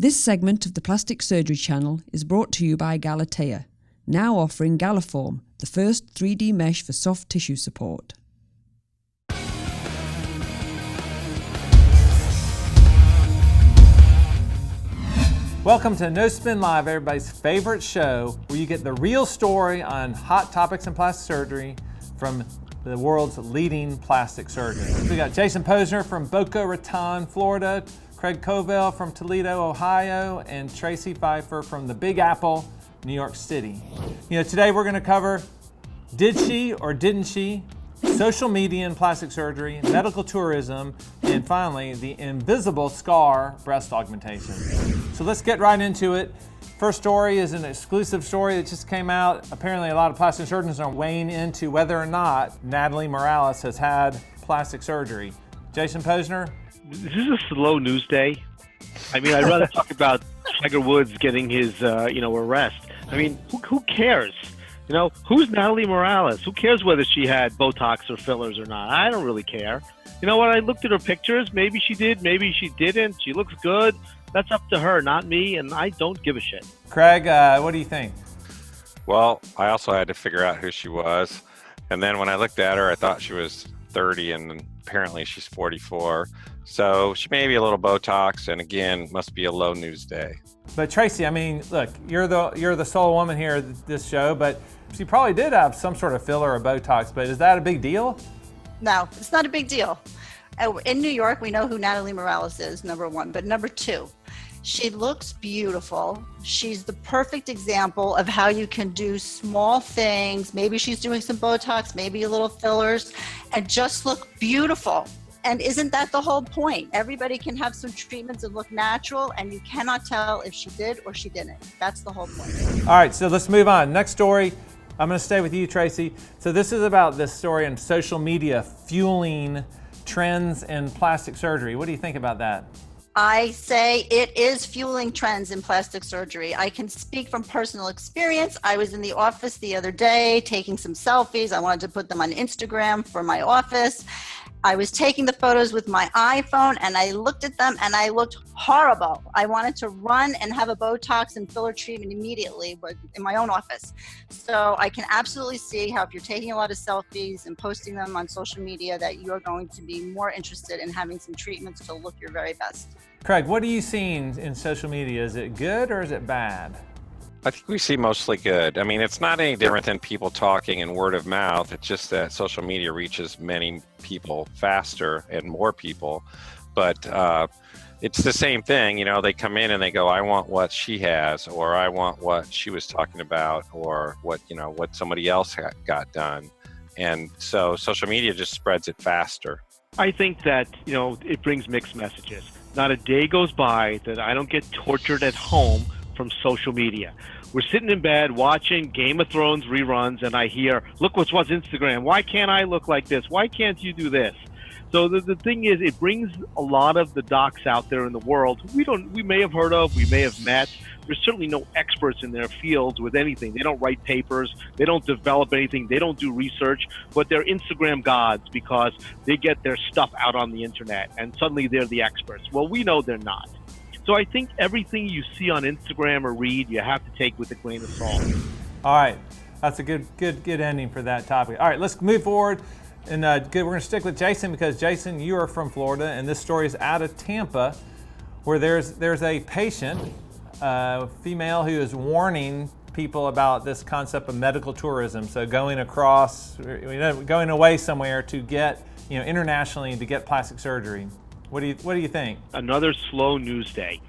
This segment of the Plastic Surgery Channel is brought to you by Galatea, now offering Galaform, the first 3D mesh for soft tissue support. Welcome to No Spin Live, everybody's favorite show, where you get the real story on hot topics in plastic surgery from the world's leading plastic surgeons. We got Jason Posner from Boca Raton, Florida, Craig Covell from Toledo, Ohio, and Tracy Pfeiffer from the Big Apple, New York City. Today we're going to cover did she or didn't she, social media and plastic surgery, medical tourism, and finally the invisible scar breast augmentation. So let's get right into it. First story is an exclusive story that just came out. Apparently a lot of plastic surgeons are weighing into whether or not Natalie Morales has had plastic surgery. Jason Posner? Is this a slow news day? I mean, I'd rather talk about Tiger Woods getting his, arrest. I mean, who cares? Who's Natalie Morales? Who cares whether she had Botox or fillers or not? I don't really care. You know what? I looked at her pictures. Maybe she did, maybe she didn't. She looks good. That's up to her, not me, and I don't give a shit. Craig, what do you think? Well, I also had to figure out who she was. And then when I looked at her, I thought she was 30, and apparently she's 44. So she may be a little Botox, and again, must be a low news day. But Tracy, I mean, look, you're the sole woman here at this show, but she probably did have some sort of filler or Botox, but is that a big deal? No, it's not a big deal. In New York, we know who Natalie Morales is, number one. But number two, she looks beautiful. She's the perfect example of how you can do small things. Maybe she's doing some Botox, maybe a little fillers, and just look beautiful. And isn't that the whole point? Everybody can have some treatments and look natural, and you cannot tell if she did or she didn't. That's the whole point. All right, so let's move on. Next story. I'm going to stay with you, Tracy. So this is about this story in social media fueling trends in plastic surgery. What do you think about that? I say it is fueling trends in plastic surgery. I can speak from personal experience. I was in the office the other day taking some selfies. I wanted to put them on Instagram for my office. I was taking the photos with my iPhone and I looked at them and I looked horrible. I wanted to run and have a Botox and filler treatment immediately in my own office. So I can absolutely see how if you're taking a lot of selfies and posting them on social media that you're going to be more interested in having some treatments to look your very best. Craig, what are you seeing in social media? Is it good or is it bad? I think we see mostly good. I mean, it's not any different than people talking and word of mouth. It's just that social media reaches many people faster and more people. But it's the same thing. They come in and they go, I want what she has, or I want what she was talking about, or what somebody else got done. And so social media just spreads it faster. I think that, it brings mixed messages. Not a day goes by that I don't get tortured at home from social media. We're sitting in bed watching Game of Thrones reruns and I hear, look what's Instagram. Why can't I look like this? Why can't you do this? So the thing is, it brings a lot of the docs out there in the world we may have heard of, we may have met. There's certainly no experts in their fields with anything. They don't write papers, they don't develop anything, they don't do research, but they're Instagram gods because they get their stuff out on the internet and suddenly they're the experts. Well, we know they're not. So I think everything you see on Instagram or read, you have to take with a grain of salt. All right, that's a good ending for that topic. All right, let's move forward. And we're going to stick with Jason because Jason, you are from Florida, and this story is out of Tampa, where there's a patient, female, who is warning people about this concept of medical tourism. So going away somewhere to get, internationally to get plastic surgery. What do you think? Another slow news day.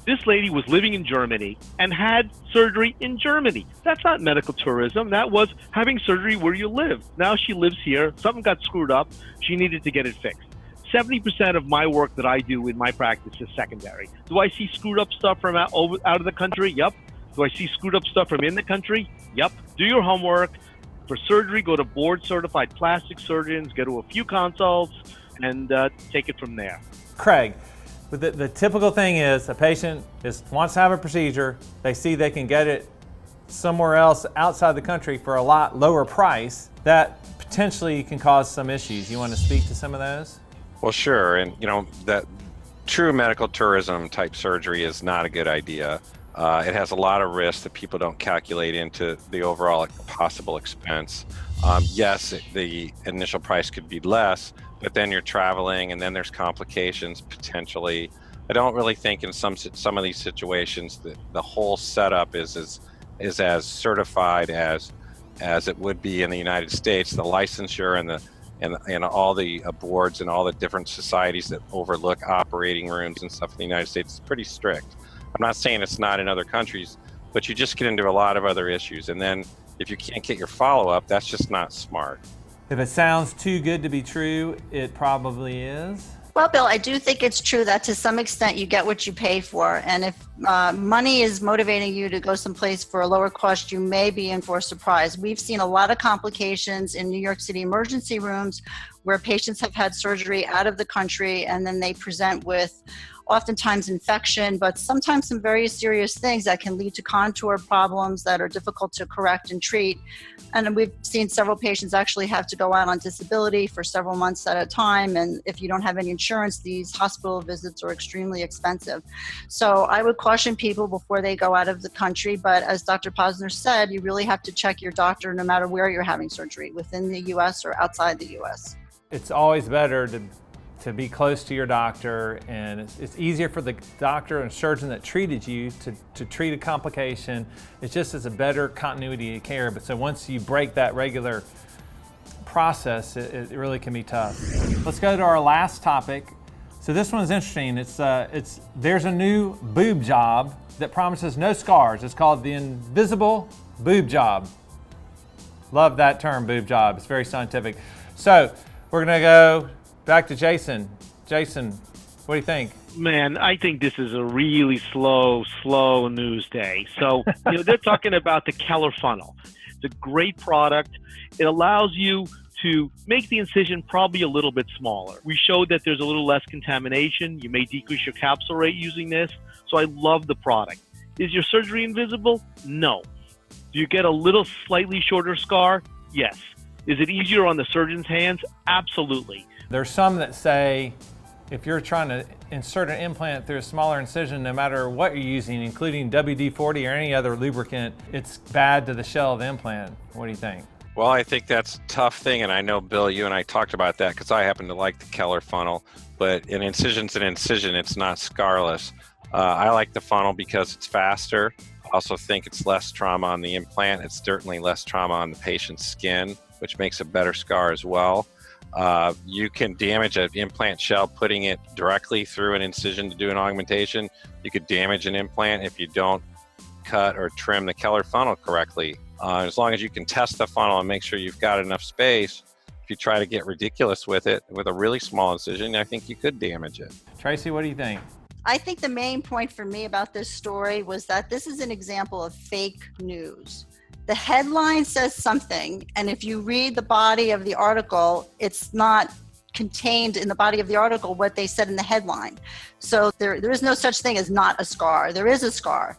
This lady was living in Germany and had surgery in Germany. That's not medical tourism. That was having surgery where you live. Now she lives here. Something got screwed up. She needed to get it fixed. 70% of my work that I do in my practice is secondary. Do I see screwed up stuff from out of the country? Yep. Do I see screwed up stuff from in the country? Yep. Do your homework. For surgery, go to board-certified plastic surgeons, go to a few consults, and take it from there. Craig, the typical thing is a patient wants to have a procedure, they see they can get it somewhere else outside the country for a lot lower price. That potentially can cause some issues. You want to speak to some of those? Well, sure. And that true medical tourism type surgery is not a good idea. It has a lot of risks that people don't calculate into the overall possible expense. Yes, the initial price could be less, but then you're traveling and then there's complications potentially. I don't really think in some of these situations that the whole setup is as certified as it would be in the United States. The licensure and all the boards and all the different societies that overlook operating rooms and stuff in the United States is pretty strict. I'm not saying it's not in other countries, but you just get into a lot of other issues. And then if you can't get your follow-up, that's just not smart. If it sounds too good to be true, it probably is. Well, Bill, I do think it's true that to some extent you get what you pay for. And if money is motivating you to go someplace for a lower cost, you may be in for a surprise. We've seen a lot of complications in New York City emergency rooms where patients have had surgery out of the country and then they present with oftentimes infection, but sometimes some very serious things that can lead to contour problems that are difficult to correct and treat. And we've seen several patients actually have to go out on disability for several months at a time. And if you don't have any insurance, these hospital visits are extremely expensive. So I would caution people before they go out of the country. But as Dr. Posner said, you really have to check your doctor no matter where you're having surgery, within the US or outside the US. It's always better to be close to your doctor, and it's easier for the doctor and surgeon that treated you to treat a complication. It's just as a better continuity of care. But so once you break that regular process, it really can be tough. Let's go to our last topic. So this one's interesting. There's a new boob job that promises no scars. It's called the invisible boob job. Love that term, boob job. It's very scientific. So we're gonna go back to Jason. Jason, what do you think? Man, I think this is a really slow news day. So, they're talking about the Keller funnel. It's a great product. It allows you to make the incision probably a little bit smaller. We showed that there's a little less contamination. You may decrease your capsule rate using this. So I love the product. Is your surgery invisible? No. Do you get a little slightly shorter scar? Yes. Is it easier on the surgeon's hands? Absolutely. There's some that say if you're trying to insert an implant through a smaller incision, no matter what you're using, including WD-40 or any other lubricant, it's bad to the shell of the implant. What do you think? Well, I think that's a tough thing, and I know, Bill, you and I talked about that because I happen to like the Keller funnel, but an incision's an incision, it's not scarless. I like the funnel because it's faster. I also think it's less trauma on the implant. It's certainly less trauma on the patient's skin, which makes a better scar as well. You can damage an implant shell putting it directly through an incision to do an augmentation. You could damage an implant if you don't cut or trim the Keller funnel correctly. As long as you can test the funnel and make sure you've got enough space, if you try to get ridiculous with it, with a really small incision, I think you could damage it. Tracy, what do you think? I think the main point for me about this story was that this is an example of fake news. The headline says something, and if you read the body of the article, it's not contained in the body of the article what they said in the headline. So there is no such thing as not a scar. There is a scar,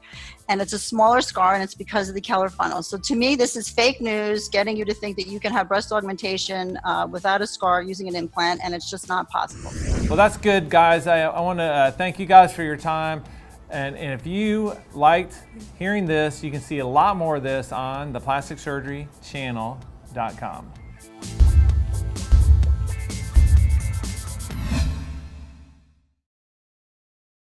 and it's a smaller scar, and it's because of the Keller funnel. So to me, this is fake news, getting you to think that you can have breast augmentation without a scar using an implant, and it's just not possible. Well, that's good, guys. I want to thank you guys for your time. And if you liked hearing this, you can see a lot more of this on theplasticsurgerychannel.com.